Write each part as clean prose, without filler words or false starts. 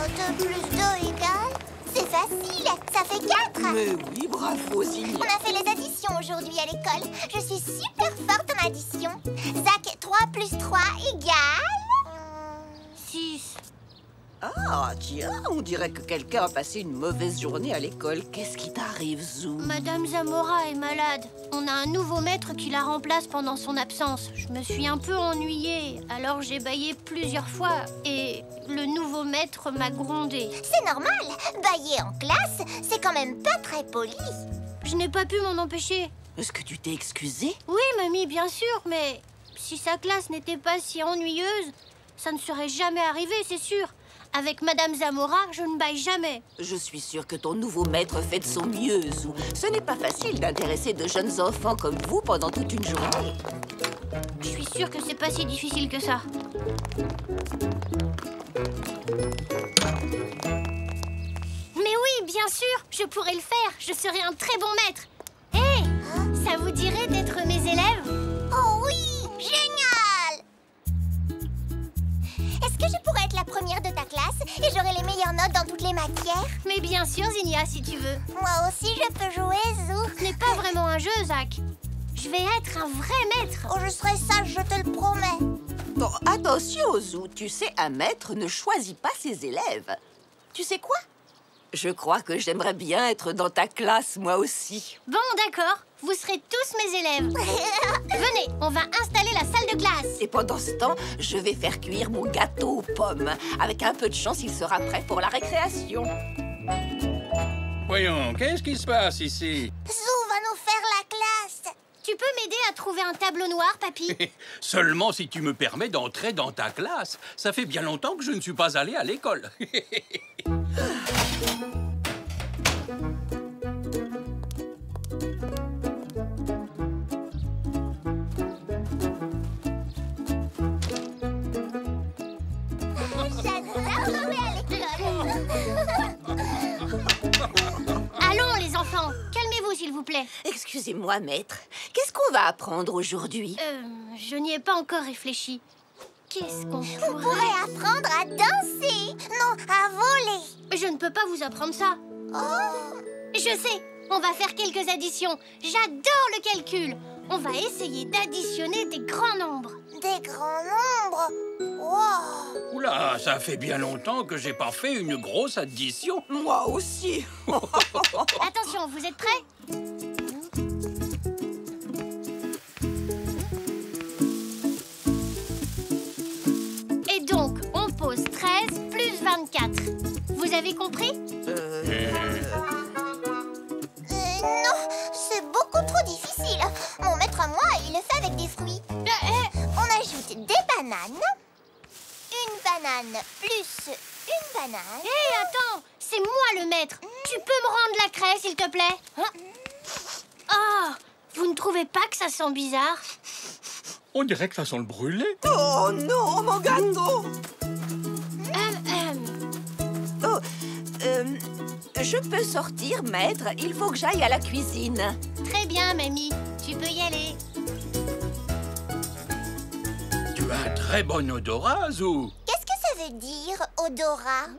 2 plus 2 égale... C'est facile, ça fait 4. Mais oui, bravo, Zinnia. On a fait les additions aujourd'hui à l'école. Je suis super forte en addition. Zach, 3 plus 3 égale... 6. Ah, tiens, on dirait que quelqu'un a passé une mauvaise journée à l'école. Qu'est-ce qui t'arrive, Zou? Madame Zamora est malade. On a un nouveau maître qui la remplace pendant son absence. Je me suis un peu ennuyée, alors j'ai bâillé plusieurs fois et le nouveau maître m'a grondée. C'est normal. Bailler en classe, c'est quand même pas très poli. Je n'ai pas pu m'en empêcher. Est-ce que tu t'es excusée? Oui, mamie, bien sûr, mais si sa classe n'était pas si ennuyeuse, ça ne serait jamais arrivé, c'est sûr. Avec Madame Zamora, je ne baille jamais. Je suis sûre que ton nouveau maître fait de son mieux, Zou. Ce n'est pas facile d'intéresser de jeunes enfants comme vous pendant toute une journée. Je suis sûre que c'est pas si difficile que ça. Mais oui, bien sûr, je pourrais le faire. Je serai un très bon maître. Hé, ça vous dirait d'être mes élèves? Oh oui, génial! Est-ce que je pourrais être la première de ta classe et j'aurai les meilleures notes dans toutes les matières? Mais bien sûr, Zinnia, si tu veux. Moi aussi, je peux jouer, Zou. Ce n'est pas vraiment un jeu, Zach. Je vais être un vrai maître. Oh, je serai sage, je te le promets. Bon, attention, Zou. Tu sais, un maître ne choisit pas ses élèves. Tu sais quoi? Je crois que j'aimerais bien être dans ta classe, moi aussi. Bon, d'accord. Vous serez tous mes élèves. Venez, on va installer la salle de classe. Et pendant ce temps, je vais faire cuire mon gâteau aux pommes. Avec un peu de chance, il sera prêt pour la récréation. Voyons, qu'est-ce qui se passe ici? Zou va nous faire la classe. Tu peux m'aider à trouver un tableau noir, papy? Seulement si tu me permets d'entrer dans ta classe. Ça fait bien longtemps que je ne suis pas allé à l'école. J'adore jouer à l'école. Allons, les enfants. Calmez-vous, s'il vous plaît. Excusez-moi, maître. Qu'est-ce qu'on va apprendre aujourd'hui? Je n'y ai pas encore réfléchi. Qu'est-ce qu'on On pourrait... pourrait apprendre à danser. Non, à voler. Je ne peux pas vous apprendre ça. Oh, Je sais, on va faire quelques additions. J'adore le calcul. On va essayer d'additionner des grands nombres. des grands nombres. Wow. Oula, ça fait bien longtemps que j'ai pas fait une grosse addition. Moi aussi. Attention, vous êtes prêts? Et donc, on pose 13 plus 24. Vous avez compris? Non, c'est beaucoup trop difficile. Mon maître à moi, il le fait avec des fruits. On ajoute des bananes. Une banane plus une banane. Hé, attends! C'est moi le maître. Tu peux me rendre la craie, s'il te plaît? Oh, vous ne trouvez pas que ça sent bizarre? On dirait que ça sent le brûlé. Oh non, mon gâteau. Oh, je peux sortir, maître. Il faut que j'aille à la cuisine. Très bien, mamie. Tu peux y aller. Tu as un très bon odorat, Zou. Qu'est-ce que ça veut dire, odorat?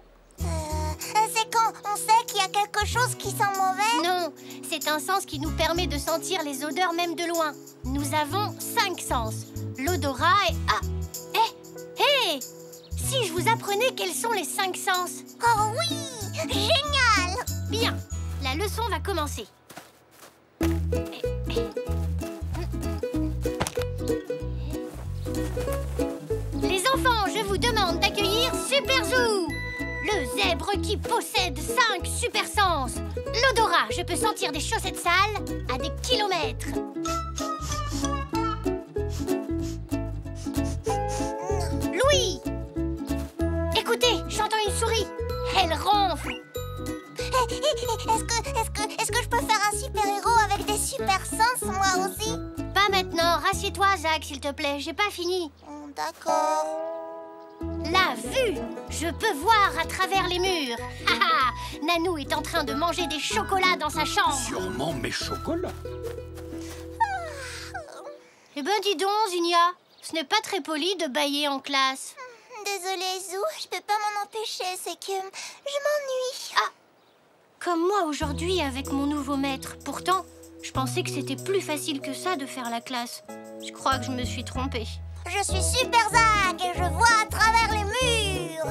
C'est quand on sait qu'il y a quelque chose qui sent mauvais? Non, c'est un sens qui nous permet de sentir les odeurs même de loin. Nous avons 5 sens. L'odorat est... Ah! Hé! Si je vous apprenais quels sont les 5 sens? Oh oui! Génial! Bien, la leçon va commencer. Les enfants, je vous demande d'accueillir Super Zou, le zèbre qui possède 5 super sens. L'odorat, je peux sentir des chaussettes sales à des kilomètres. Louis, écoutez, j'entends une souris. Elle ronfle. Est-ce que je peux faire un super-héros avec des super sens, moi aussi? Pas maintenant, rassieds-toi, Zach, s'il te plaît, j'ai pas fini. D'accord. La vue! Je peux voir à travers les murs. Haha! Nanou est en train de manger des chocolats dans sa chambre. Sûrement mes chocolats. Eh ben dis donc, Zinnia, ce n'est pas très poli de bâiller en classe. Désolée, Zou. Je peux pas m'en empêcher, c'est que je m'ennuie. Ah, comme moi aujourd'hui avec mon nouveau maître. Pourtant, je pensais que c'était plus facile que ça de faire la classe. Je crois que je me suis trompée. Je suis Super Zach et je vois à travers les murs.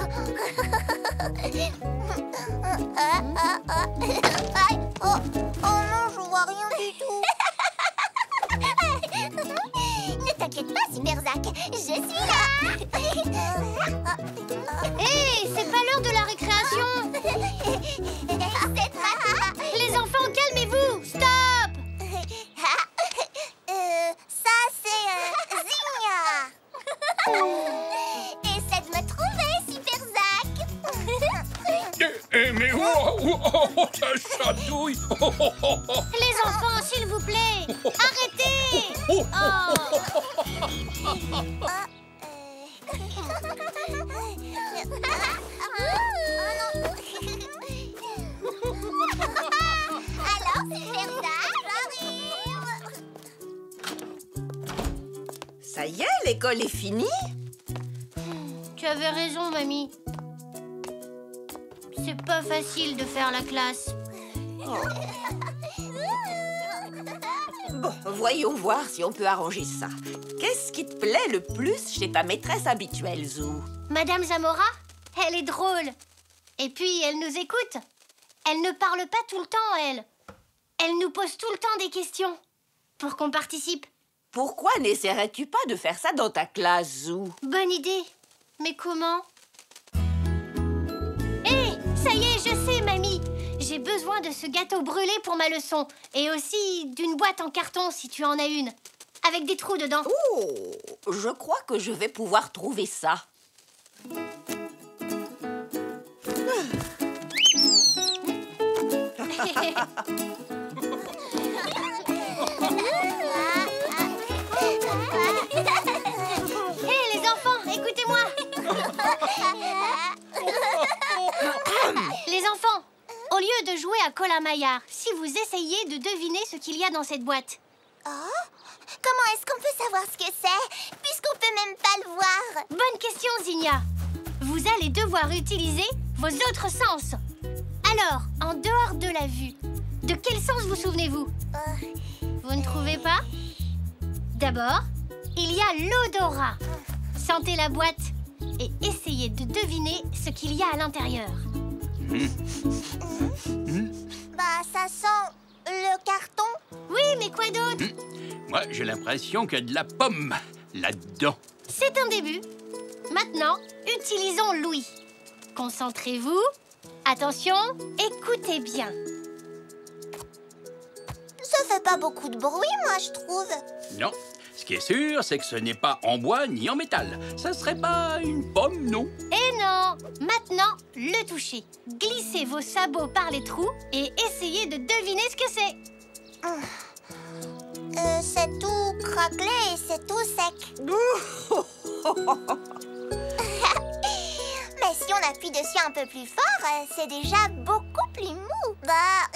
Oh non, je vois rien du tout. Ne t'inquiète pas, Super Zach, je suis là. Hé, c'est pas l'heure de la récréation. Les enfants, calmez-vous. Stop. Ça, c'est Zigna. Essaie de me trouver, Super Zach. Mais ça chatouille. Les enfants, s'il vous plaît. Arrêtez. Oh. Alors, Super Zach, j'arrive. Ça y est, l'école est finie. Tu avais raison, mamie. C'est pas facile de faire la classe. Bon, voyons voir si on peut arranger ça. Qu'est-ce qui te plaît le plus chez ta maîtresse habituelle, Zou? Madame Zamora, elle est drôle. Et puis, elle nous écoute. Elle ne parle pas tout le temps, elle. Elle nous pose tout le temps des questions pour qu'on participe. Pourquoi n'essaierais-tu pas de faire ça dans ta classe, Zou? Bonne idée. Mais comment? Hé, ça y est, je sais, mamie. J'ai besoin de ce gâteau brûlé pour ma leçon. Et aussi d'une boîte en carton, si tu en as une. Avec des trous dedans. Oh, je crois que je vais pouvoir trouver ça. Hé, les enfants, écoutez-moi. Les enfants, au lieu de jouer à Colin-Maillard, si vous essayez de deviner ce qu'il y a dans cette boîte. Oh, comment est-ce qu'on peut savoir ce que c'est, puisqu'on peut même pas le voir? Bonne question, Zigna. Vous allez devoir utiliser vos autres sens. Alors, en dehors de la vue, de quel sens vous souvenez-vous? Vous ne trouvez pas? D'abord, il y a l'odorat. Sentez la boîte et essayez de deviner ce qu'il y a à l'intérieur. Bah, ça sent le carton. Oui, mais quoi d'autre? Moi, j'ai l'impression qu'il y a de la pomme là-dedans. C'est un début. Maintenant, utilisons l'ouïe. Concentrez-vous. Attention, écoutez bien. Ça fait pas beaucoup de bruit, moi, je trouve. Non, ce qui est sûr, c'est que ce n'est pas en bois ni en métal. Ça serait pas une pomme, non? Et non! Maintenant, le toucher. Glissez vos sabots par les trous et essayez de deviner ce que c'est. C'est tout craquelé et c'est tout sec. Mais si on appuie dessus un peu plus fort, c'est déjà beaucoup plus mou. Bah...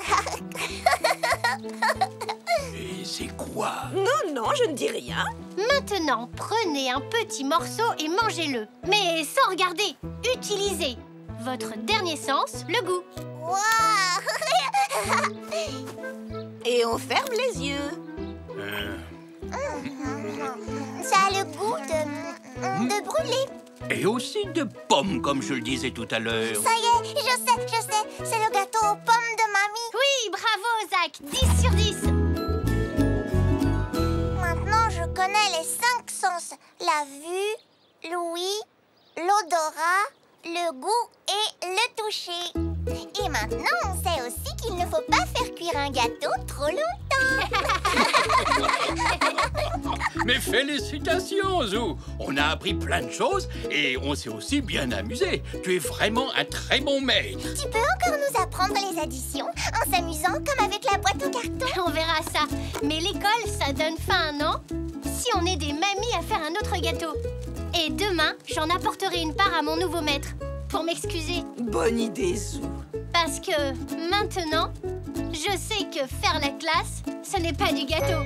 Et c'est quoi? Non, je ne dis rien. Maintenant, prenez un petit morceau et mangez-le. Mais sans regarder. Utilisez votre dernier sens, le goût. Waouh. Et on ferme les yeux. Ça a le goût de brûler. Et aussi de pomme, comme je le disais tout à l'heure. Ça y est, je sais. C'est le gâteau aux pommes de mamie. Oui, bravo, Zach. 10 sur 10. Maintenant, je connais les 5 sens. La vue, l'ouïe, l'odorat, le goût et le toucher. Et maintenant, on sait aussi qu'il ne faut pas faire cuire un gâteau trop longtemps. Mais félicitations, Zou! On a appris plein de choses et on s'est aussi bien amusé. Tu es vraiment un très bon maître. Tu peux encore nous apprendre les additions en s'amusant comme avec la boîte en carton. On verra ça. Mais l'école, ça donne faim, non? Si on est des mamies à faire un autre gâteau. Et demain, j'en apporterai une part à mon nouveau maître. Pour m'excuser. Bonne idée, Zou. Parce que maintenant, je sais que faire la classe, ce n'est pas du gâteau.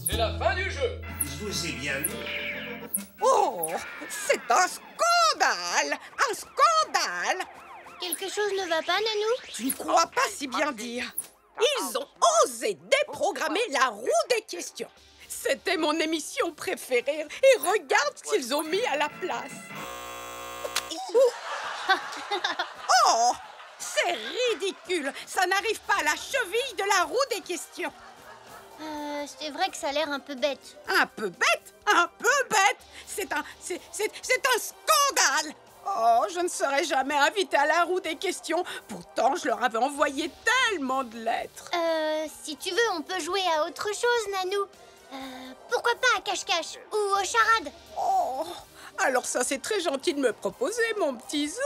C'est la fin du jeu. vous ai bien mis. Oh, c'est un scandale! Un scandale! Quelque chose ne va pas, Nanou? Tu ne crois pas si bien dire. Ils ont osé déprogrammer la roue des questions. C'était mon émission préférée. Et regarde ce qu'ils ont mis à la place. Oh, c'est ridicule. Ça n'arrive pas à la cheville de la roue des questions. C'est vrai que ça a l'air un peu bête. Un peu bête? Un peu bête? C'est un scandale! Oh, je ne serai jamais invitée à la roue des questions. Pourtant, je leur avais envoyé tellement de lettres. Si tu veux, on peut jouer à autre chose, Nanou. Pourquoi pas à cache-cache ou aux charades? Oh, alors ça, c'est très gentil de me proposer, mon petit Zou.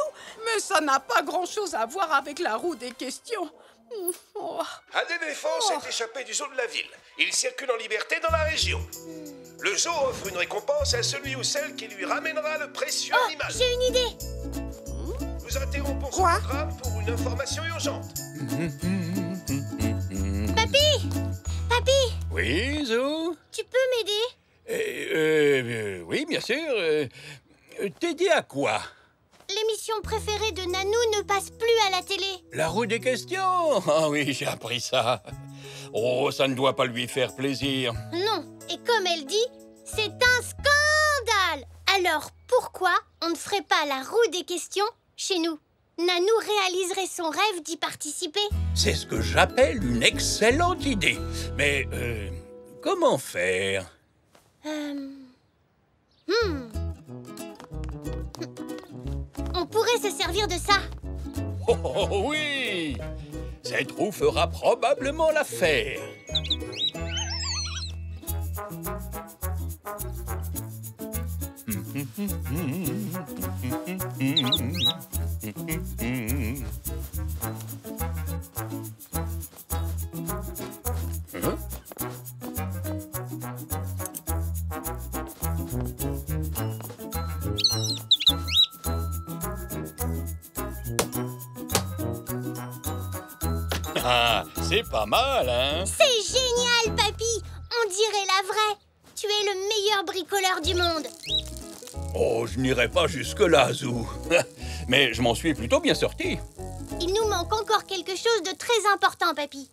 Mais ça n'a pas grand-chose à voir avec la roue des questions. Oh. Un éléphant s'est échappé du zoo de la ville. Il circule en liberté dans la région. Le zoo offre une récompense à celui ou celle qui lui ramènera le précieux animal. J'ai une idée. Nous interrompons ce Quoi? programme pour une information urgente. Papy, Oui, Zou? tu peux m'aider? Oui, bien sûr. T'aider à quoi? L'émission préférée de Nanou ne passe plus à la télé. La roue des questions? Ah oui, j'ai appris ça. Oh, ça ne doit pas lui faire plaisir. Non, et comme elle dit, c'est un scandale. Alors pourquoi on ne ferait pas la roue des questions chez nous? Nanou réaliserait son rêve d'y participer. C'est ce que j'appelle une excellente idée. Mais comment faire? On pourrait se servir de ça. Oh oui! Cette roue fera probablement l'affaire. Hein? Ah, c'est pas mal, hein? C'est génial, papy. On dirait la vraie. Tu es le meilleur bricoleur du monde. Oh, je n'irai pas jusque-là, Zou. Mais je m'en suis plutôt bien sorti. Il nous manque encore quelque chose de très important, papy.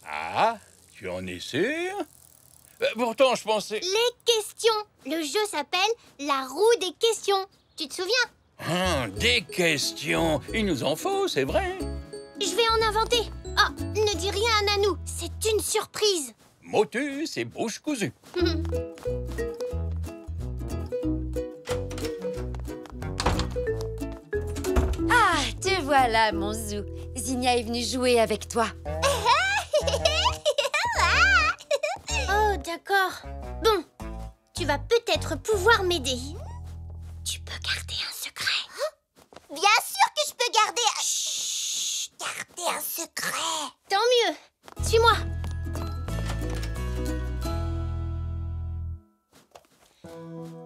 Ah, tu en es sûr? Pourtant, je pensais... Les questions. Le jeu s'appelle la roue des questions. Tu te souviens? Des questions. Il nous en faut, c'est vrai. Je vais en inventer. Oh, ne dis rien à Nanou. C'est une surprise. Motus et bouche cousue. Ah, te voilà, mon Zou. Zinnia est venue jouer avec toi. Oh, d'accord. Bon, tu vas peut-être pouvoir m'aider. Tu peux garder un secret. Bien sûr que je peux garder un... Chut, garder un secret. Tant mieux. Suis-moi.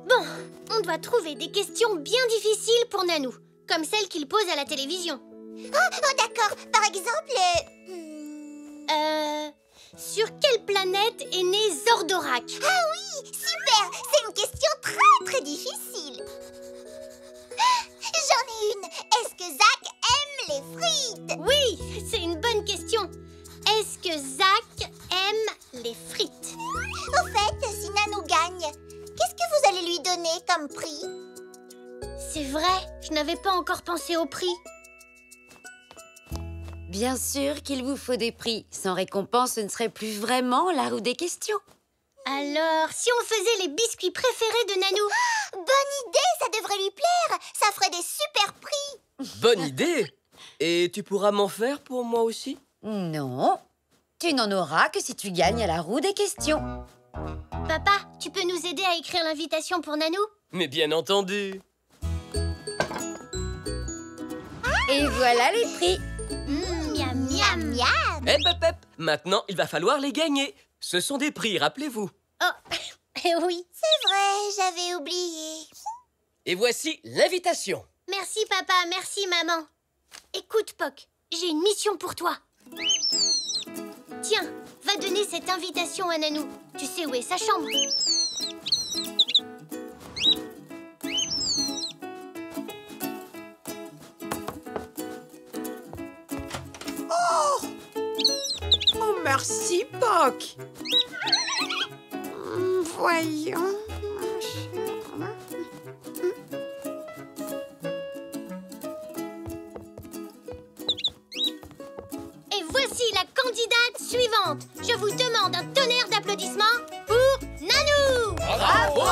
Bon, on doit trouver des questions bien difficiles pour Nanou, comme celles qu'il pose à la télévision. Oh, d'accord. Par exemple... Sur quelle planète est né Zordorak? Ah oui, super. C'est une question très, très difficile. J'en ai une. Est-ce que Zach aime les frites? Oui, c'est une bonne question. Est-ce que Zach aime les frites? Au fait, si Nanou gagne, qu'est-ce que vous allez lui donner comme prix? C'est vrai, je n'avais pas encore pensé au prix. Bien sûr qu'il vous faut des prix. Sans récompense, ce ne serait plus vraiment la roue des questions. Alors, si on faisait les biscuits préférés de Nanou? Bonne idée, ça devrait lui plaire. Ça ferait des super prix. Bonne idée! Et tu pourras m'en faire pour moi aussi? Non, tu n'en auras que si tu gagnes à la roue des questions. Papa, tu peux nous aider à écrire l'invitation pour Nanou? Mais bien entendu! Et voilà les prix. Miam, miam, miam. Hep, hep, hep! Maintenant, il va falloir les gagner. Ce sont des prix, rappelez-vous. Oh, oui. C'est vrai, j'avais oublié. Et voici l'invitation. Merci, papa, merci, maman. Écoute, Poc, j'ai une mission pour toi. Tiens, va donner cette invitation à Nanou. Tu sais où est sa chambre? merci, Poc. Voyons. Et voici la candidate suivante. Je vous demande un tonnerre d'applaudissements pour Nanou. Bravo!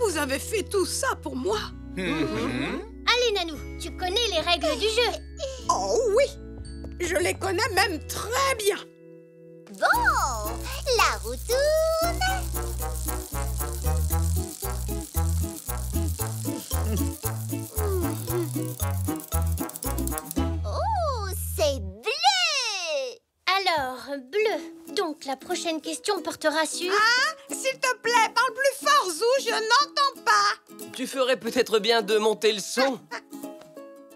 Vous avez fait tout ça pour moi? Allez, Nanou, tu connais les règles du jeu. Oh oui, je les connais même très bien. Bon, la roue tourne. Oh, c'est bleu. Alors, bleu. Donc, la prochaine question portera sur... Ah, s'il te plaît, parle plus fort, Zou, je n'entends pas. Tu ferais peut-être bien de monter le son.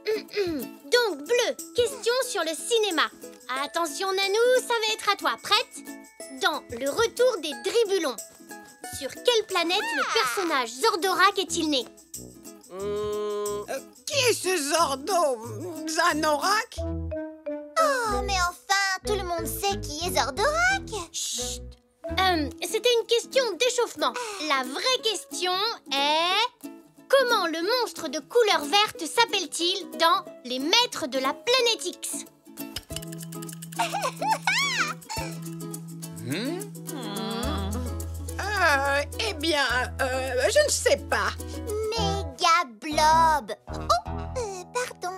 Donc, bleu, question sur le cinéma. Attention, Nanou, ça va être à toi. Prête? Dans Le Retour des Dribulons, sur quelle planète le personnage Zordorak est-il né? Qui est ce Zordo Zanorak? Oh, mais enfin, tout le monde sait qui est Zordorak. Chut. C'était une question d'échauffement. La vraie question est... Comment le monstre de couleur verte s'appelle-t-il dans Les Maîtres de la Planète X? Eh bien, je ne sais pas. Méga blob. Oh, pardon.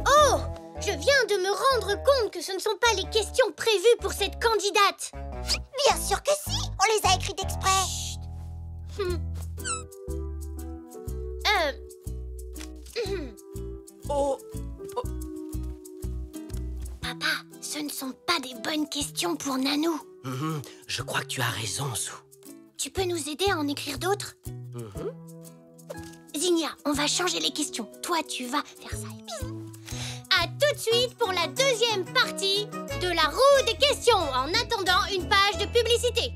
Oh! Je viens de me rendre compte que ce ne sont pas les questions prévues pour cette candidate. Bien sûr que si, on les a écrites exprès. Papa, ce ne sont pas des bonnes questions pour Nanou. Je crois que tu as raison, Zou. Tu peux nous aider à en écrire d'autres? Zinnia, on va changer les questions. Toi, tu vas faire ça et puis... À tout de suite pour la deuxième partie de la roue des questions, en attendant une page de publicité.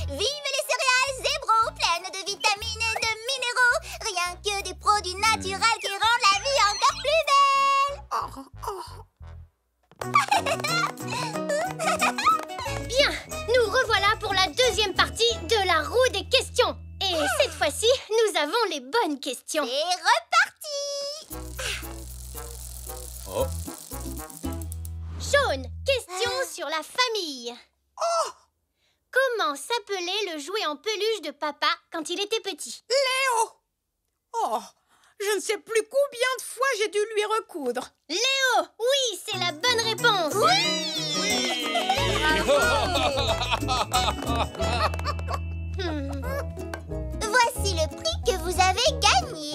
Vive les céréales Zébro, pleines de vitamines et de minéraux. Rien que des produits naturels qui rendent la vie encore plus belle. Bien, nous revoilà pour la deuxième partie de la roue des questions. Et cette fois-ci, nous avons les bonnes questions. C'est reparti. Oh. Sean, question sur la famille. Comment s'appelait le jouet en peluche de papa quand il était petit? Léo. Oh, je ne sais plus combien de fois j'ai dû lui recoudre. Léo, oui, c'est la bonne réponse. Voici le prix que vous avez gagné.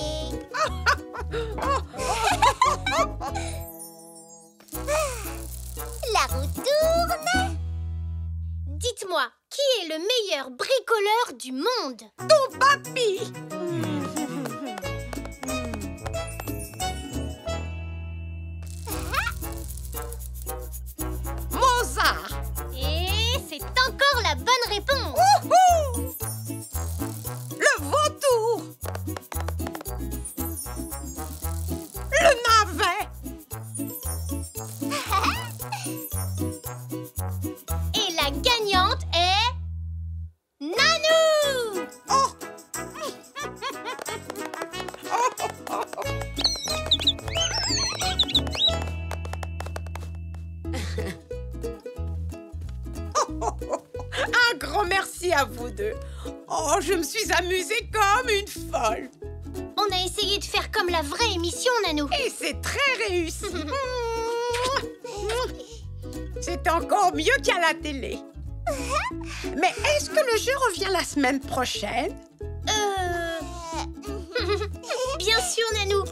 La roue tourne. Dites-moi, qui est le meilleur bricoleur du monde? Ton papy. Mozart. Et c'est encore la bonne réponse. Wouhou! Le vautour. Le navet. Et la gagnante est... Nanou! Oh. Un grand merci à vous deux. Oh, je me suis amusée comme une folle. On a essayé de faire comme la vraie émission, Nanou. Et c'est très réussi. C'est encore mieux qu'à la télé. Mais est-ce que le jeu revient la semaine prochaine? Bien sûr, Nanou.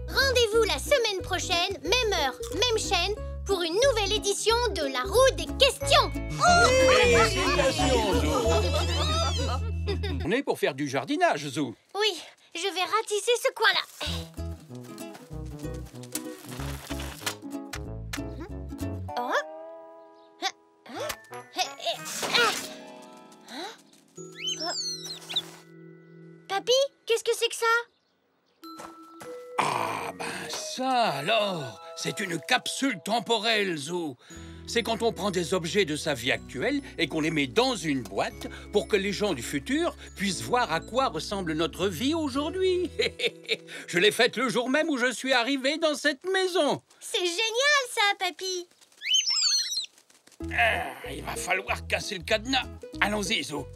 Rendez-vous la semaine prochaine, même heure, même chaîne, pour une nouvelle édition de la roue des questions. Félicitations, Zou. On est pour faire du jardinage, Zou. Oui, je vais ratisser ce coin-là. Oh. Oh. ça? Ah, ben ça alors, c'est une capsule temporelle, Zou. C'est quand on prend des objets de sa vie actuelle et qu'on les met dans une boîte pour que les gens du futur puissent voir à quoi ressemble notre vie aujourd'hui. Je l'ai faite le jour même où je suis arrivé dans cette maison. C'est génial, ça, papy. Ah, il va falloir casser le cadenas. Allons-y, Zou.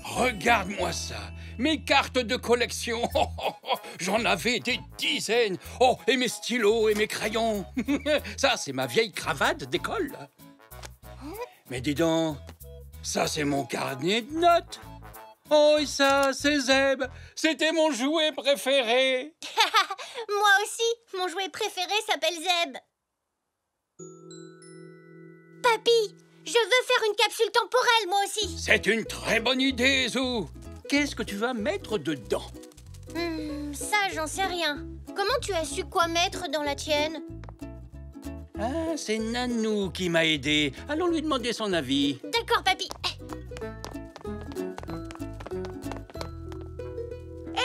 Regarde-moi ça, mes cartes de collection. J'en avais des dizaines. Oh, et mes stylos et mes crayons. Ça, c'est ma vieille cravate d'école. Mais dis donc, ça, c'est mon carnet de notes. Oh, et ça, c'est Zeb. C'était mon jouet préféré. Moi aussi, mon jouet préféré s'appelle Zeb. Papy, je veux faire une capsule temporelle, moi aussi. C'est une très bonne idée, Zou. Qu'est-ce que tu vas mettre dedans? Ça, j'en sais rien. Comment tu as su quoi mettre dans la tienne? Ah, c'est Nanou qui m'a aidé. Allons lui demander son avis. D'accord, papy.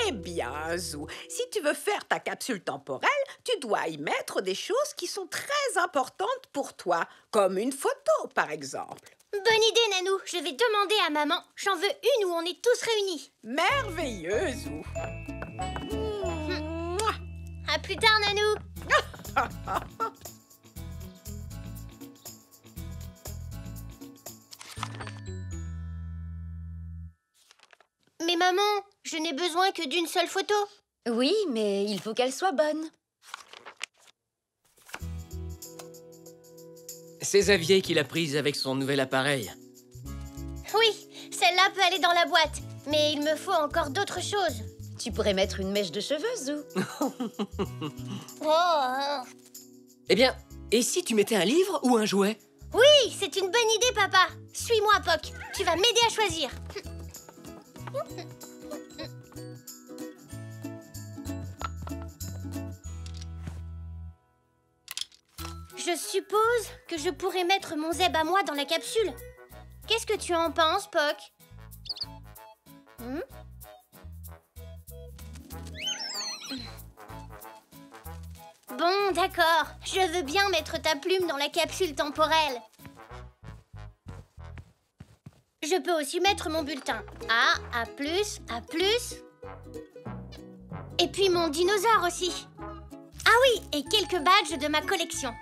Eh bien, Zou, si tu veux faire ta capsule temporelle, tu dois y mettre des choses qui sont très importantes pour toi, comme une photo, par exemple. Bonne idée, Nanou. Je vais demander à maman. J'en veux une où on est tous réunis. Merveilleux, Zou. À plus tard, Nanou. Mais maman, je n'ai besoin que d'une seule photo. Oui, mais il faut qu'elle soit bonne. C'est Xavier qui l'a prise avec son nouvel appareil. Oui, celle-là peut aller dans la boîte. Mais il me faut encore d'autres choses. Tu pourrais mettre une mèche de cheveux, Zou. Oh. Eh bien, et si tu mettais un livre ou un jouet? Oui, c'est une bonne idée, papa. Suis-moi, Poc. Tu vas m'aider à choisir. Je suppose que je pourrais mettre mon Zeb à moi dans la capsule. Qu'est-ce que tu en penses, Poc? Bon, d'accord. Je veux bien mettre ta plume dans la capsule temporelle. Je peux aussi mettre mon bulletin. A plus, A plus. Et puis mon dinosaure aussi. Ah oui, et quelques badges de ma collection.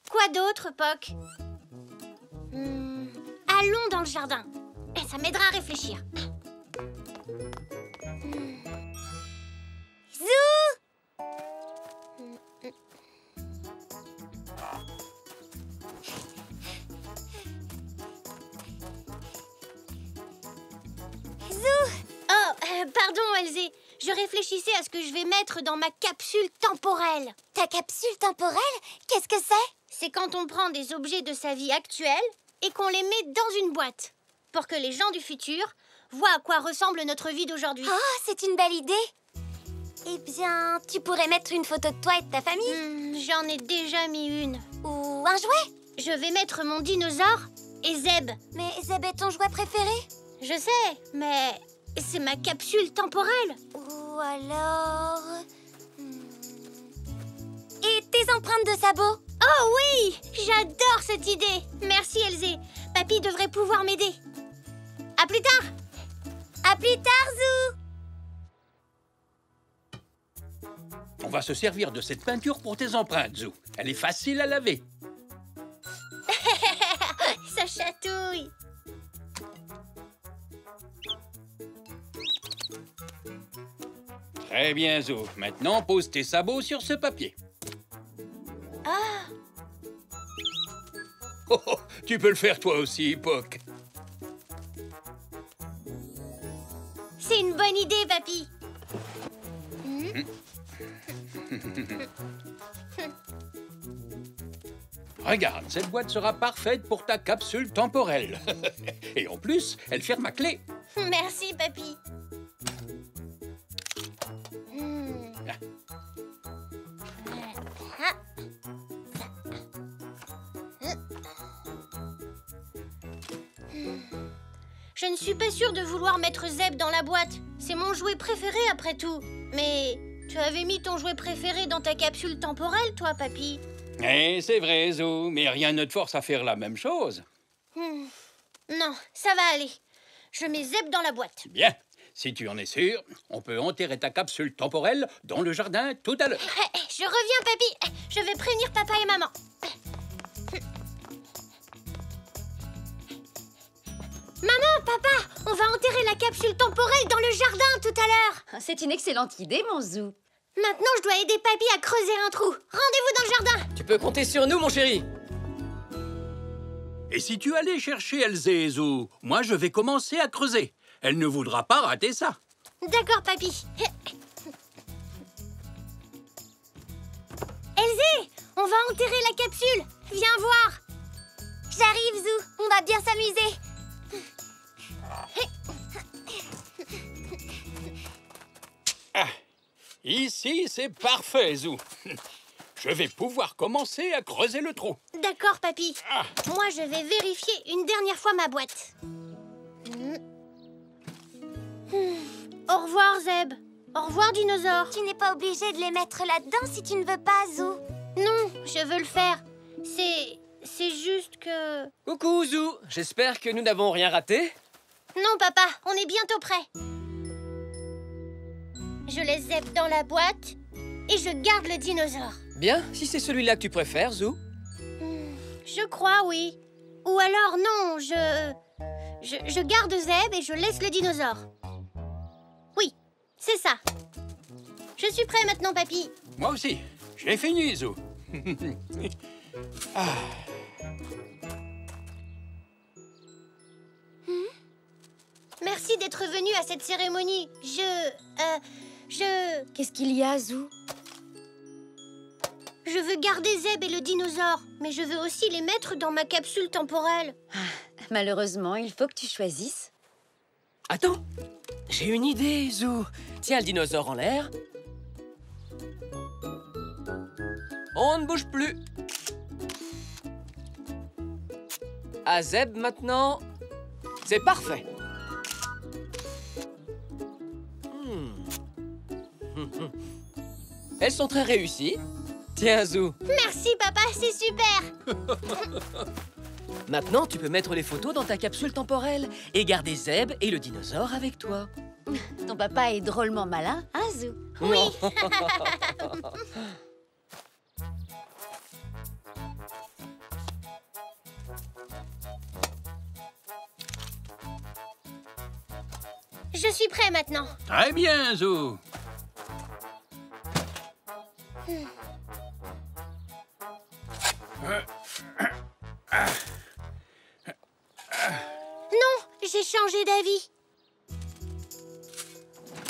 Quoi d'autre, Poc? Allons dans le jardin. Ça m'aidera à réfléchir. Zou! Oh, pardon, Elzé. Je réfléchissais à ce que je vais mettre dans ma capsule temporelle. Ta capsule temporelle? Qu'est-ce que c'est? C'est quand on prend des objets de sa vie actuelle et qu'on les met dans une boîte pour que les gens du futur voient à quoi ressemble notre vie d'aujourd'hui. Oh, c'est une belle idée. Eh bien, tu pourrais mettre une photo de toi et de ta famille. J'en ai déjà mis une. Ou un jouet. Je vais mettre mon dinosaure et Zeb. Mais Zeb est ton jouet préféré? Je sais, mais c'est ma capsule temporelle. Ou alors... Et tes empreintes de sabots? Oh oui! J'adore cette idée. Merci, Elzé. Papy devrait pouvoir m'aider. À plus tard. À plus tard, Zou. On va se servir de cette peinture pour tes empreintes, Zou. Elle est facile à laver. Ça chatouille. Très bien, Zou. Maintenant, pose tes sabots sur ce papier. Ah! Oh, oh, tu peux le faire toi aussi, Poc. C'est une bonne idée, papy. Regarde, cette boîte sera parfaite pour ta capsule temporelle. Et en plus, elle ferme à clé. Merci, papy. Je ne suis pas sûre de vouloir mettre Zeb dans la boîte. C'est mon jouet préféré après tout. Mais tu avais mis ton jouet préféré dans ta capsule temporelle, toi, papy. Eh, c'est vrai, Zou, mais rien ne te force à faire la même chose. Non, ça va aller. Je mets Zeb dans la boîte. Bien. Si tu en es sûr, on peut enterrer ta capsule temporelle dans le jardin tout à l'heure. Je reviens, papy. Je vais prévenir papa et maman. Maman, papa, on va enterrer la capsule temporelle dans le jardin tout à l'heure. C'est une excellente idée, mon Zou. Maintenant, je dois aider papy à creuser un trou. Rendez-vous dans le jardin. Tu peux compter sur nous, mon chéri. Et si tu allais chercher Elzé, Zou, moi je vais commencer à creuser. Elle ne voudra pas rater ça. D'accord, papy. Elzé, on va enterrer la capsule. Viens voir. J'arrive, Zou. On va bien s'amuser. Ah, ici, c'est parfait, Zou. Je vais pouvoir commencer à creuser le trou. D'accord, papy. Moi, je vais vérifier une dernière fois ma boîte. Au revoir, Zeb. Au revoir, dinosaure. Tu n'es pas obligé de les mettre là-dedans si tu ne veux pas, Zou. Non, je veux le faire. C'est juste que... Coucou, Zou. J'espère que nous n'avons rien raté. Non, papa, on est bientôt prêt. Je laisse Zeb dans la boîte et je garde le dinosaure. Bien, si c'est celui-là que tu préfères, Zou. Je crois, oui. Ou alors, non, je garde Zeb et je laisse le dinosaure. Oui, c'est ça. Je suis prêt maintenant, papy. Moi aussi. J'ai fini, Zou. Ah. Merci d'être venu à cette cérémonie. Qu'est-ce qu'il y a, Zou? Je veux garder Zeb et le dinosaure, mais je veux aussi les mettre dans ma capsule temporelle. Malheureusement, il faut que tu choisisses. Attends, j'ai une idée, Zou. Tiens le dinosaure en l'air. On ne bouge plus. À Zeb maintenant. C'est parfait. Elles sont très réussies. Tiens, Zou. Merci, papa, c'est super. Maintenant, tu peux mettre les photos dans ta capsule temporelle et garder Zeb et le dinosaure avec toi. Ton papa est drôlement malin, hein, Zou? Oui. Je suis prêt maintenant. Très bien, Zou. Non, j'ai changé d'avis.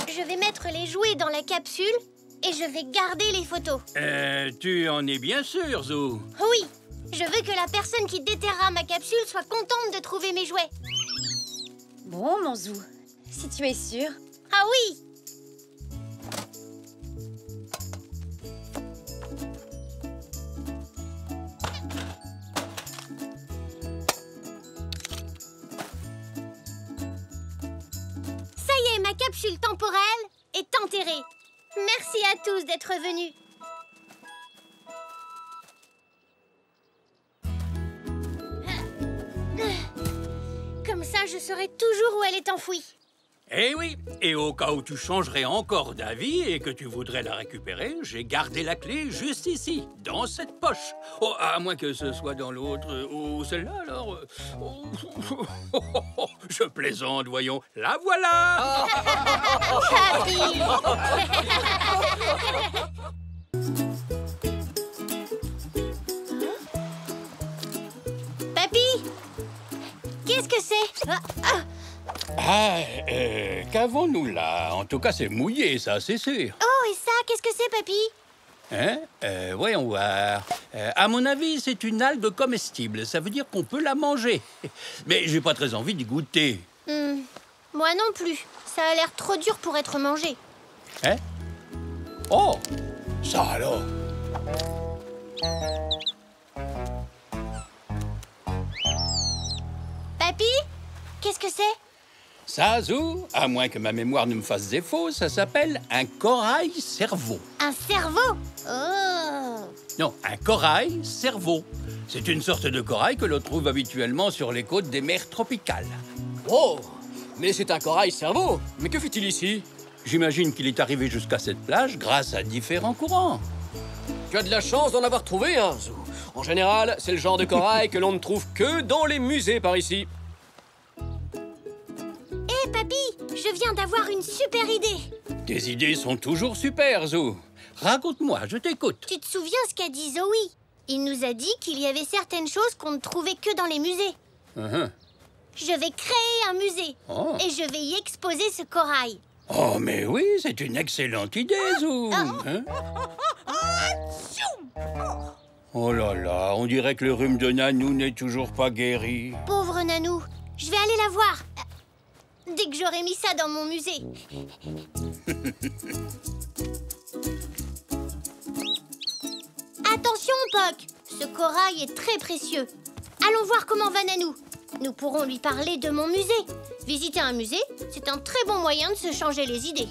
Je vais mettre les jouets dans la capsule et je vais garder les photos. Tu en es bien sûr, Zou. Oui, je veux que la personne qui déterrera ma capsule soit contente de trouver mes jouets. Bon, mon Zou, si tu es sûr. Ah oui! Ça y est, ma capsule temporelle est enterrée. Merci à tous d'être venus. Comme ça, je saurai toujours où elle est enfouie. Eh oui, et au cas où tu changerais encore d'avis et que tu voudrais la récupérer, j'ai gardé la clé juste ici, dans cette poche. Oh, à moins que ce soit dans l'autre ou celle-là, alors... Je plaisante, voyons. La voilà! Papy, qu'est-ce que c'est? Qu'avons-nous là? En tout cas, c'est mouillé, ça, c'est sûr. Oh, et ça, qu'est-ce que c'est, papy? Hein? Voyons voir. À mon avis, c'est une algue comestible. Ça veut dire qu'on peut la manger. Mais j'ai pas très envie d'y goûter. Moi non plus. Ça a l'air trop dur pour être mangé. Hein? Oh! Ça alors! Papy, qu'est-ce que c'est? Ça, Zou, à moins que ma mémoire ne me fasse défaut, ça s'appelle un corail-cerveau. Un cerveau? Oh! Non, un corail-cerveau. C'est une sorte de corail que l'on trouve habituellement sur les côtes des mers tropicales. Oh! Mais c'est un corail-cerveau. Mais que fait-il ici? J'imagine qu'il est arrivé jusqu'à cette plage grâce à différents courants. Tu as de la chance d'en avoir trouvé un, Zou. En général, c'est le genre de corail que l'on ne trouve que dans les musées par ici. Hé, papy, je viens d'avoir une super idée. Tes idées sont toujours super, Zou. Raconte-moi, je t'écoute. Tu te souviens ce qu'a dit Zoé? Il nous a dit qu'il y avait certaines choses qu'on ne trouvait que dans les musées. Je vais créer un musée et je vais y exposer ce corail. Oh, mais oui, c'est une excellente idée, Zou. Hein? Oh là là, on dirait que le rhume de Nanou n'est toujours pas guéri. Pauvre Nanou, je vais aller la voir. Dès que j'aurai mis ça dans mon musée. Attention, Poc, ce corail est très précieux. Allons voir comment va Nanou. Nous pourrons lui parler de mon musée. Visiter un musée, c'est un très bon moyen de se changer les idées.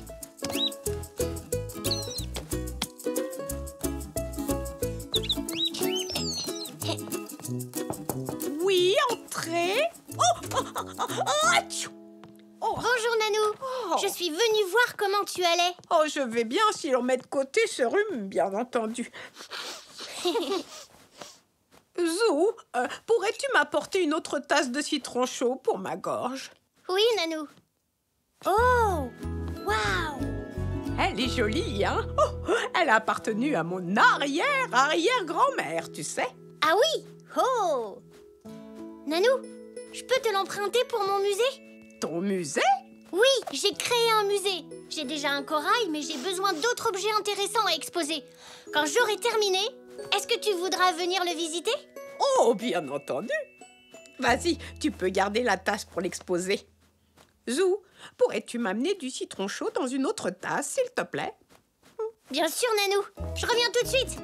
Oui, entrez. Bonjour Nanou, je suis venue voir comment tu allais. Oh, je vais bien si l'on met de côté ce rhume, bien entendu. Zou, pourrais-tu m'apporter une autre tasse de citron chaud pour ma gorge? Oui, Nanou. Oh, waouh! Elle est jolie, hein? Oh, elle a appartenu à mon arrière-arrière-grand-mère, tu sais. Ah oui? Oh! Nanou, je peux te l'emprunter pour mon musée? Ton musée? Oui, j'ai créé un musée. J'ai déjà un corail, mais j'ai besoin d'autres objets intéressants à exposer. Quand j'aurai terminé, est-ce que tu voudras venir le visiter? Oh, bien entendu. Vas-y, tu peux garder la tasse pour l'exposer. Zou, pourrais-tu m'amener du citron chaud dans une autre tasse, s'il te plaît? Bien sûr, Nanou. Je reviens tout de suite.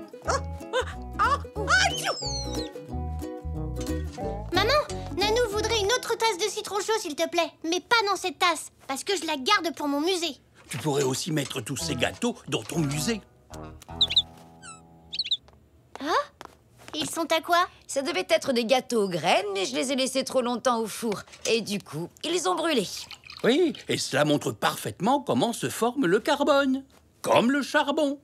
Maman, Nanou voudrait une autre tasse de citron chaud, s'il te plaît. Mais pas dans cette tasse, parce que je la garde pour mon musée. Tu pourrais aussi mettre tous ces gâteaux dans ton musée. Ils sont à quoi? Ça devait être des gâteaux aux graines, mais je les ai laissés trop longtemps au four. Et du coup, ils ont brûlé. Oui, et cela montre parfaitement comment se forme le carbone. Comme le charbon.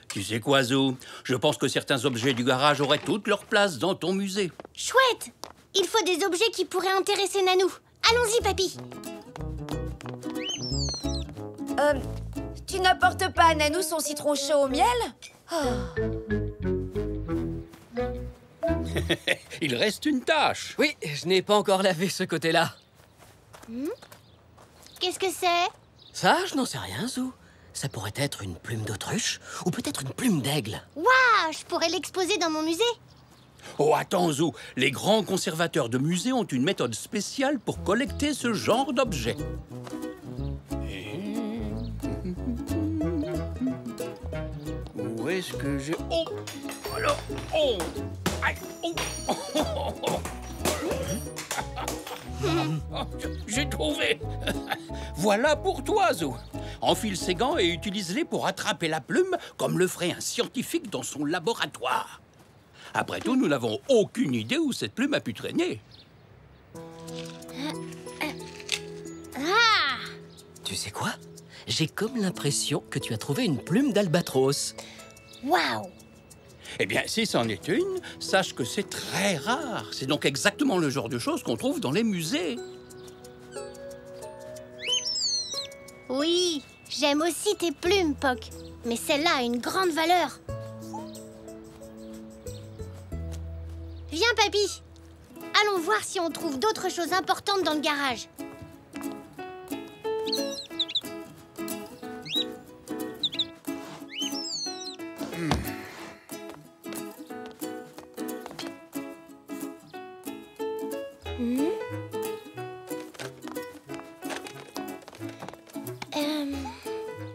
Tu sais quoi, Zou? Je pense que certains objets du garage auraient toute leur place dans ton musée. Chouette! Il faut des objets qui pourraient intéresser Nanou. Allons-y, papy. Tu n'apportes pas à Nanou son citron chaud au miel? Il reste une tâche. Oui, je n'ai pas encore lavé ce côté-là. Qu'est-ce que c'est? Ça, je n'en sais rien, Zou. Ça pourrait être une plume d'autruche ou peut-être une plume d'aigle. Waouh! Je pourrais l'exposer dans mon musée. Oh, attends, Zou. Les grands conservateurs de musées ont une méthode spéciale pour collecter ce genre d'objets. Où est-ce que j'ai... Oh! Alors... Oh! Aïe! Oh! J'ai trouvé! Voilà pour toi, Zou. Enfile ces gants et utilise-les pour attraper la plume comme le ferait un scientifique dans son laboratoire. Après tout, nous n'avons aucune idée où cette plume a pu traîner. Ah! Tu sais quoi? J'ai comme l'impression que tu as trouvé une plume d'albatros. Waouh! Eh bien, si c'en est une, sache que c'est très rare. C'est donc exactement le genre de choses qu'on trouve dans les musées. Oui, j'aime aussi tes plumes, Poc. Mais celle-là a une grande valeur. Viens, papy. Allons voir si on trouve d'autres choses importantes dans le garage.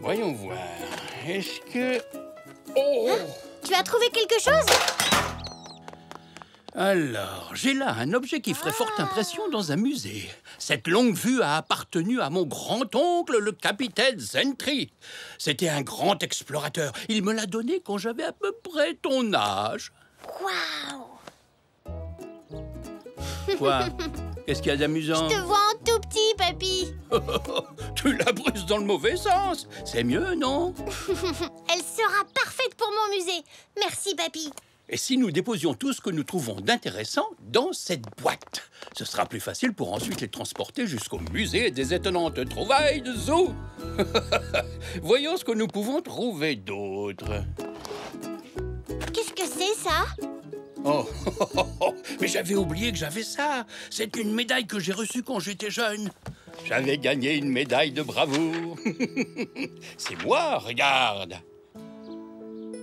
Voyons voir. Est-ce que... Oh! Tu as trouvé quelque chose? Alors, j'ai là un objet qui ferait forte impression dans un musée. Cette longue vue a appartenu à mon grand-oncle, le capitaine Zentry. C'était un grand explorateur. Il me l'a donné quand j'avais à peu près ton âge. Waouh! Quoi? Qu'est-ce qu'il y a d'amusant? Je te vois en tout petit, papy. Tu la bruses dans le mauvais sens. C'est mieux, non? Elle sera parfaite pour mon musée. Merci, papy. Et si nous déposions tout ce que nous trouvons d'intéressant dans cette boîte? Ce sera plus facile pour ensuite les transporter jusqu'au musée des étonnantes trouvailles de Zoo. Voyons ce que nous pouvons trouver d'autre. Qu'est-ce que c'est, ça? Oh, mais j'avais oublié que j'avais ça. C'est une médaille que j'ai reçue quand j'étais jeune. J'avais gagné une médaille de bravoure. C'est moi, regarde.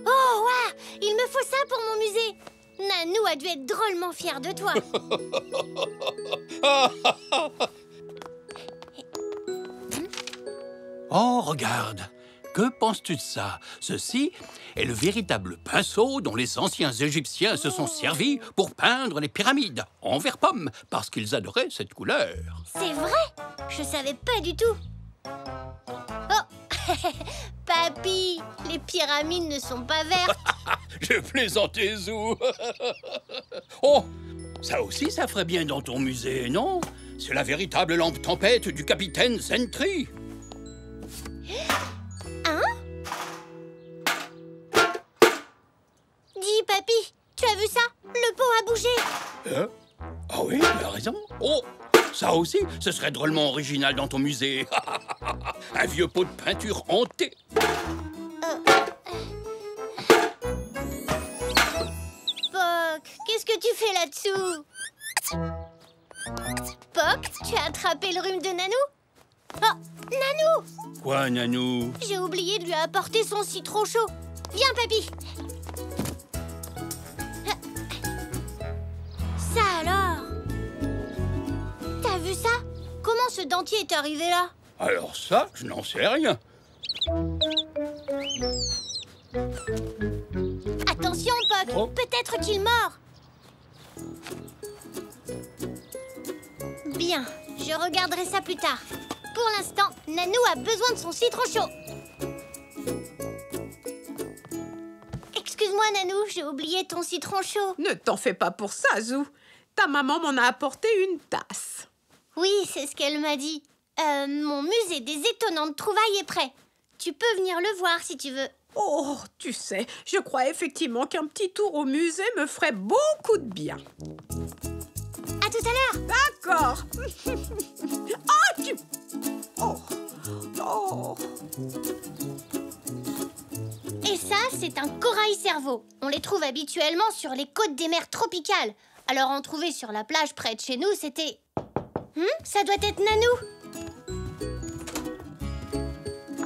Oh, waouh! Il me faut ça pour mon musée. Nanou a dû être drôlement fière de toi. Oh, regarde. Que penses-tu de ça? Ceci est le véritable pinceau dont les anciens Égyptiens se sont servis pour peindre les pyramides en vert pomme, parce qu'ils adoraient cette couleur. C'est vrai? Je savais pas du tout. Oh! Papy, les pyramides ne sont pas vertes. Je plaisantais, Zou. Oh, ça aussi, ça ferait bien dans ton musée, non? C'est la véritable lampe tempête du capitaine Zentry. Hein? Dis, papy, tu as vu ça? Le pot a bougé. Ah oui, tu as raison. Oh, ça aussi, ce serait drôlement original dans ton musée. Un vieux pot de peinture hanté. Poc, qu'est-ce que tu fais là-dessous? Poc, tu as attrapé le rhume de Nanou? Oh, Nanou! Quoi, Nanou? J'ai oublié de lui apporter son citron chaud. Viens, papy. Ça alors? T'as vu ça? Comment ce dentier est arrivé là? Alors ça, je n'en sais rien. Attention, Poc, Oh. peut-être qu'il mord. Bien, je regarderai ça plus tard. Pour l'instant, Nanou a besoin de son citron chaud. Excuse-moi, Nanou, j'ai oublié ton citron chaud. Ne t'en fais pas pour ça, Zou. Ta maman m'en a apporté une tasse. Oui, c'est ce qu'elle m'a dit. Mon musée des étonnantes trouvailles est prêt. Tu peux venir le voir si tu veux. Oh, tu sais, je crois effectivement qu'un petit tour au musée me ferait beaucoup de bien. À tout à l'heure. D'accord. Ah, tu... Oh. Oh. Et ça, c'est un corail cerveau. On les trouve habituellement sur les côtes des mers tropicales. Alors en trouver sur la plage près de chez nous, c'était... ça doit être Nanou.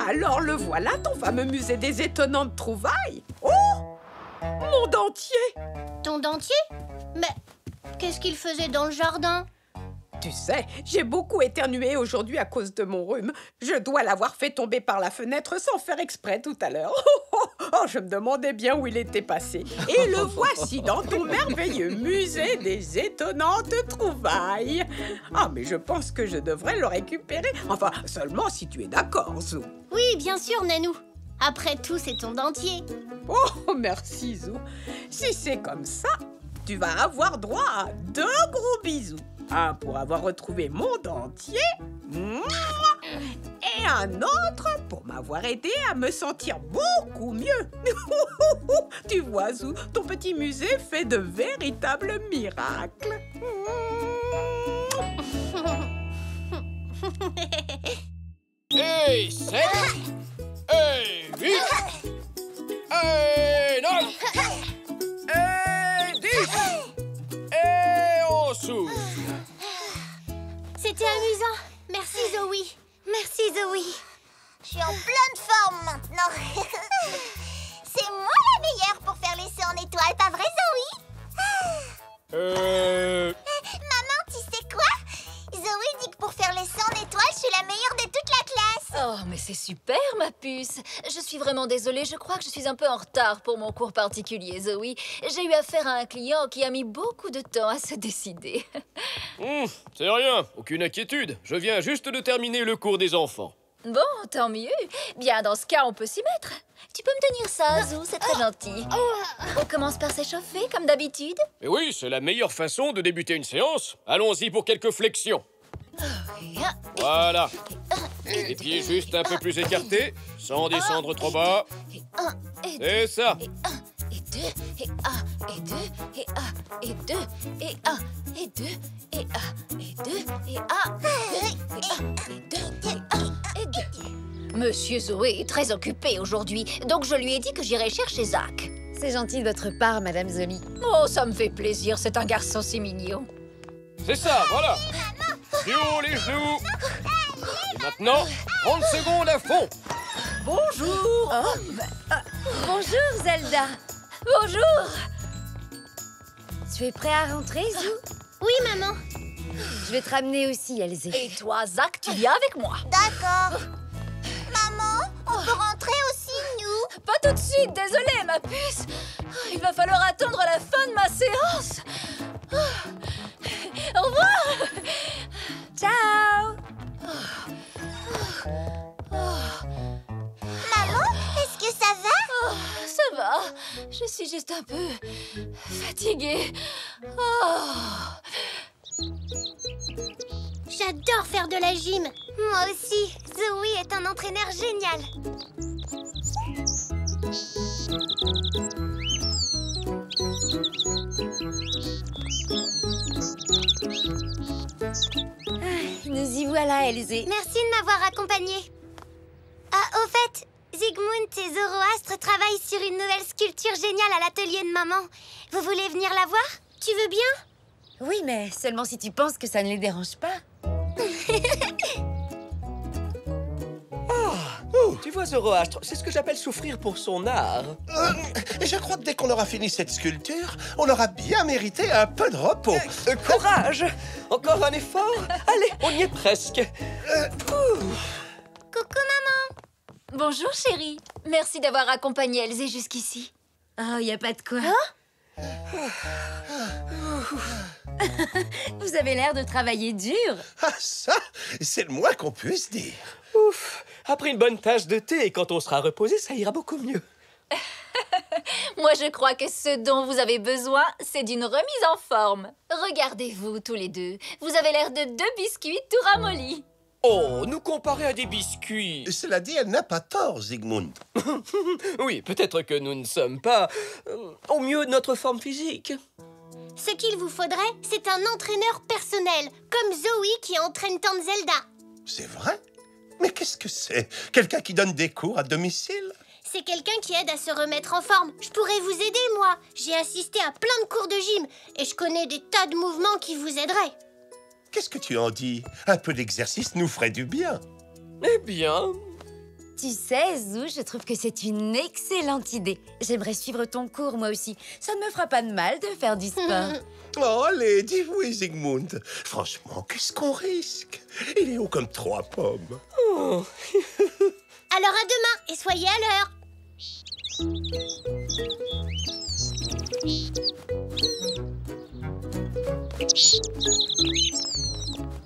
Alors le voilà, ton fameux musée des étonnantes trouvailles. Oh, mon dentier. Ton dentier? Mais qu'est-ce qu'il faisait dans le jardin? Tu sais, j'ai beaucoup éternué aujourd'hui à cause de mon rhume. Je dois l'avoir fait tomber par la fenêtre sans faire exprès tout à l'heure. Oh, je me demandais bien où il était passé. Et le voici dans ton merveilleux musée des étonnantes trouvailles. Ah, mais je pense que je devrais le récupérer. Enfin, seulement si tu es d'accord, Zou. Oui, bien sûr, Nanou. Après tout, c'est ton dentier. Oh, merci, Zou. Si c'est comme ça, tu vas avoir droit à 2 gros bisous. Un pour avoir retrouvé mon dentier. Et un autre pour m'avoir aidé à me sentir beaucoup mieux. Tu vois, Zou, ton petit musée fait de véritables miracles. Et 7, et 8, et 9, et 10, et on souffle. C'était amusant. Merci, Zoé. Merci, Zoé. Je suis en pleine forme maintenant. C'est moi la meilleure pour faire l'essai en étoile, pas vrai, Zoé? Maman, tu sais mais c'est super, ma puce. Je suis vraiment désolée, je crois que je suis un peu en retard pour mon cours particulier, Zoé. J'ai eu affaire à un client qui a mis beaucoup de temps à se décider. C'est rien, aucune inquiétude. Je viens juste de terminer le cours des enfants. Bon, tant mieux. Bien, dans ce cas, on peut s'y mettre. Tu peux me tenir ça, Zou, c'est très gentil. On commence par s'échauffer, comme d'habitude. Mais oui, c'est la meilleure façon de débuter une séance. Allons-y pour quelques flexions. Voilà. Les pieds juste un peu plus écartés, sans descendre trop bas. C'est ça. Et deux, et un, et deux, et un, et deux, et un, et deux, et un, et deux, et un, et un, et deux, et un, et deux. Monsieur Zoé est très occupé aujourd'hui, donc je lui ai dit que j'irais chercher Zach. C'est gentil de votre part, Madame Zoli. Oh, ça me fait plaisir, c'est un garçon si mignon. C'est ça, voilà. Plus haut les genoux. Et maintenant, 30 secondes à fond. Bonjour. Bonjour, Zelda. Bonjour. Tu es prêt à rentrer, Zou? Oui, maman. Je vais te ramener aussi, Elzé. Et toi, Zach, tu viens avec moi. D'accord. Maman, on peut rentrer aussi, nous? Pas tout de suite, désolée, ma puce. Il va falloir attendre la fin de ma séance. Au revoir. Ciao. Maman, est-ce que ça va? Ça va. Je suis juste un peu fatiguée. J'adore faire de la gym. Moi aussi. Zoé est un entraîneur génial. Nous y voilà, Elzé. Merci de m'avoir accompagnée. Ah, au fait, Zygmunt et Zoroastre travaillent sur une nouvelle sculpture géniale à l'atelier de maman. Vous voulez venir la voir? Tu veux bien? Oui, mais seulement si tu penses que ça ne les dérange pas. Tu vois, Zoroastre, c'est ce que j'appelle souffrir pour son art. Je crois que dès qu'on aura fini cette sculpture, on aura bien mérité un peu de repos. Courage! Encore un effort? Allez, on y est presque. Coucou, maman. Bonjour, chérie. Merci d'avoir accompagné Elzé jusqu'ici. Oh, y a pas de quoi. Vous avez l'air de travailler dur. Ah, ça, c'est le moins qu'on puisse dire. Ouf! Après une bonne tasse de thé, et quand on sera reposé, ça ira beaucoup mieux. Moi, je crois que ce dont vous avez besoin, c'est d'une remise en forme. Regardez-vous tous les deux. Vous avez l'air de 2 biscuits tout ramollis. Oh, nous comparer à des biscuits. Cela dit, elle n'a pas tort, Zygmunt. Oui, peut-être que nous ne sommes pas au mieux de notre forme physique. Ce qu'il vous faudrait, c'est un entraîneur personnel, comme Zoé qui entraîne tante Zelda. C'est vrai? Mais qu'est-ce que c'est? Quelqu'un qui donne des cours à domicile? C'est quelqu'un qui aide à se remettre en forme. Je pourrais vous aider, moi. J'ai assisté à plein de cours de gym et je connais des tas de mouvements qui vous aideraient. Qu'est-ce que tu en dis? Un peu d'exercice nous ferait du bien. Eh bien... Tu sais, Zou, je trouve que c'est une excellente idée. J'aimerais suivre ton cours, moi aussi. Ça ne me fera pas de mal de faire du sport. Oh, allez, dis oui, Zygmunt. Franchement, qu'est-ce qu'on risque? Il est haut comme 3 pommes. Oh. Alors à demain et soyez à l'heure.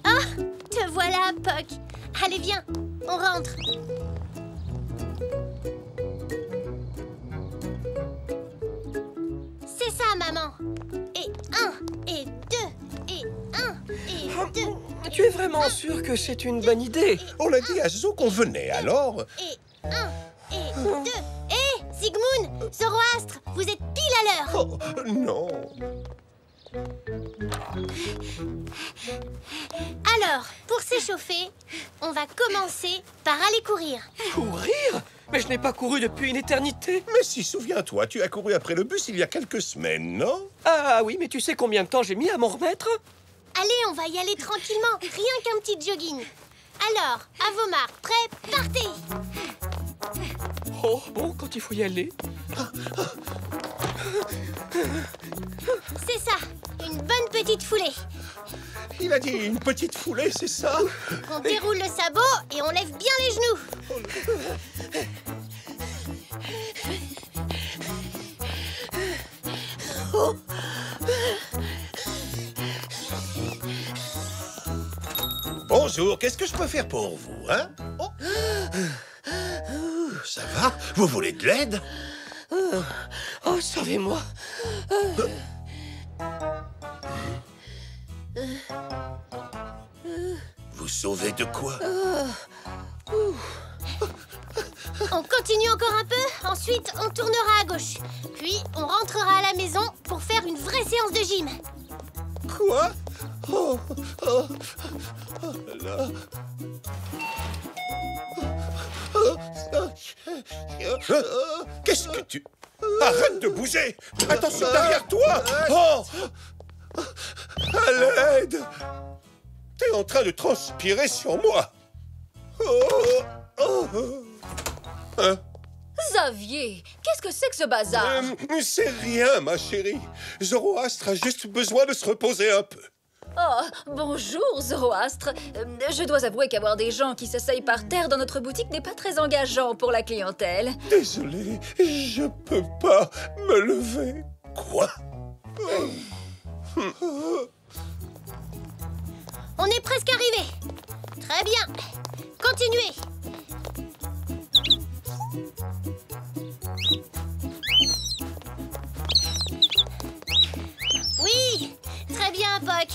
Ah, te voilà, Puck. Allez, viens, on rentre. C'est ça, maman. Et 1, et 2, et 1, et 2. Tu es vraiment sûr que c'est une bonne idée? On a dit à Zo qu'on venait, alors? Et 1, et 2. Hé, Zygmunt, Zoroastre, vous êtes pile à l'heure. Oh, non. Alors, pour s'échauffer, on va commencer par aller courir. Courir? Mais je n'ai pas couru depuis une éternité. Mais si, souviens-toi, tu as couru après le bus il y a quelques semaines, non? Ah oui, mais tu sais combien de temps j'ai mis à m'en remettre? Allez, on va y aller tranquillement, rien qu'un petit jogging. Alors, à vos marques, prêts, partez. Oh, bon, quand il faut y aller. C'est ça, une bonne petite foulée. Il a dit une petite foulée, c'est ça? On déroule le sabot et on lève bien les genoux. Bonjour, qu'est-ce que je peux faire pour vous, hein? Oh. Ça va? Vous voulez de l'aide? Oh, sauvez-moi. Vous sauvez de quoi? On continue encore un peu, ensuite on tournera à gauche. Puis on rentrera à la maison pour faire une vraie séance de gym. Quoi? Oh là. Qu'est-ce que tu... Arrête de bouger! Attention derrière toi! Oh! À l'aide! T'es en train de transpirer sur moi! Hein? Xavier, qu'est-ce que c'est que ce bazar? C'est rien, ma chérie. Zoroastre a juste besoin de se reposer un peu. Oh, bonjour, Zoroastre. Je dois avouer qu'avoir des gens qui s'asseyent par terre dans notre boutique n'est pas très engageant pour la clientèle. Désolé, je peux pas me lever. Quoi? On est presque arrivé. Très bien. Continuez. Oui, très bien, Poc.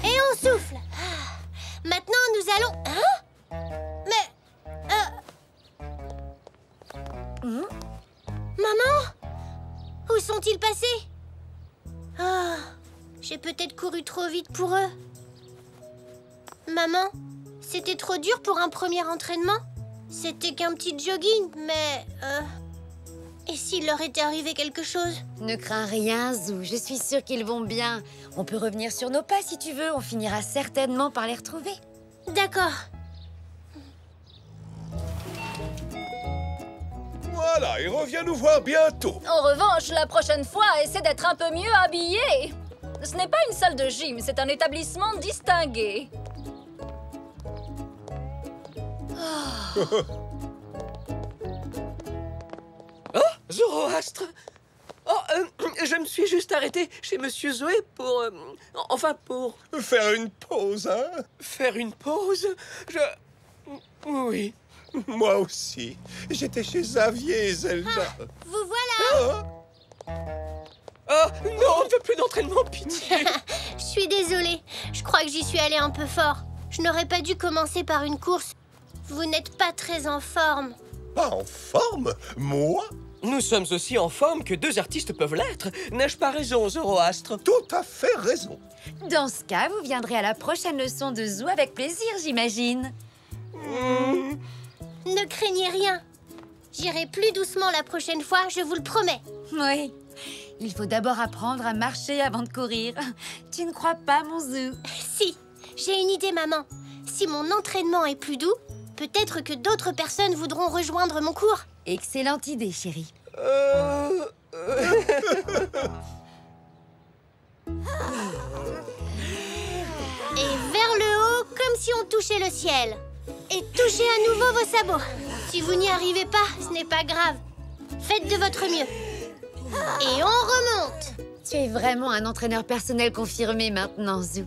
Et on souffle. Maintenant, nous allons... Hein? Mais... Maman? Où sont-ils passés? Ah, j'ai peut-être couru trop vite pour eux. Maman, c'était trop dur pour un premier entraînement? C'était qu'un petit jogging, mais... Et s'il leur était arrivé quelque chose? Ne crains rien, Zou. Je suis sûre qu'ils vont bien. On peut revenir sur nos pas si tu veux. On finira certainement par les retrouver. D'accord. Voilà, il revient nous voir bientôt. En revanche, la prochaine fois, essaie d'être un peu mieux habillé. Ce n'est pas une salle de gym, c'est un établissement distingué. Oh, Zoroastre. Oh, je me suis juste arrêté chez Monsieur Zoé pour... pour... Faire une pause, hein? Faire une pause? Oui. Moi aussi. J'étais chez Xavier et Zelda. Vous voilà. Oh, non, on ne veut plus d'entraînement, pitié. Je suis désolée. Je crois que j'y suis allée un peu fort. Je n'aurais pas dû commencer par une course. Vous n'êtes pas très en forme. Pas en forme? Moi? Nous sommes aussi en forme que deux artistes peuvent l'être. N'ai-je pas raison, Zoroastre? Tout à fait raison. Dans ce cas, vous viendrez à la prochaine leçon de Zou avec plaisir, j'imagine. Ne craignez rien. J'irai plus doucement la prochaine fois, je vous le promets. Oui. Il faut d'abord apprendre à marcher avant de courir. Tu ne crois pas, mon Zou? Si, j'ai une idée, maman. Si mon entraînement est plus doux, peut-être que d'autres personnes voudront rejoindre mon cours. Excellente idée, chérie. Et vers le haut, comme si on touchait le ciel. Et touchez à nouveau vos sabots. Si vous n'y arrivez pas, ce n'est pas grave. Faites de votre mieux. Et on remonte. Tu es vraiment un entraîneur personnel confirmé maintenant, Zou.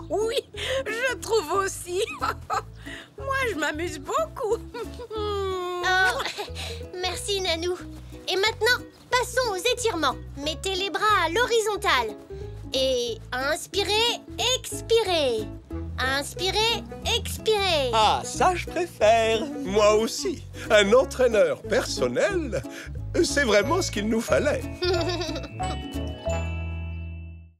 Oui, je trouve aussi. Moi, je m'amuse beaucoup. Oh, merci, Nanou. Et maintenant, passons aux étirements. Mettez les bras à l'horizontale. Et inspirez, expirez. Inspirez, expirez. Ah, ça, je préfère. Moi aussi. Un entraîneur personnel, c'est vraiment ce qu'il nous fallait.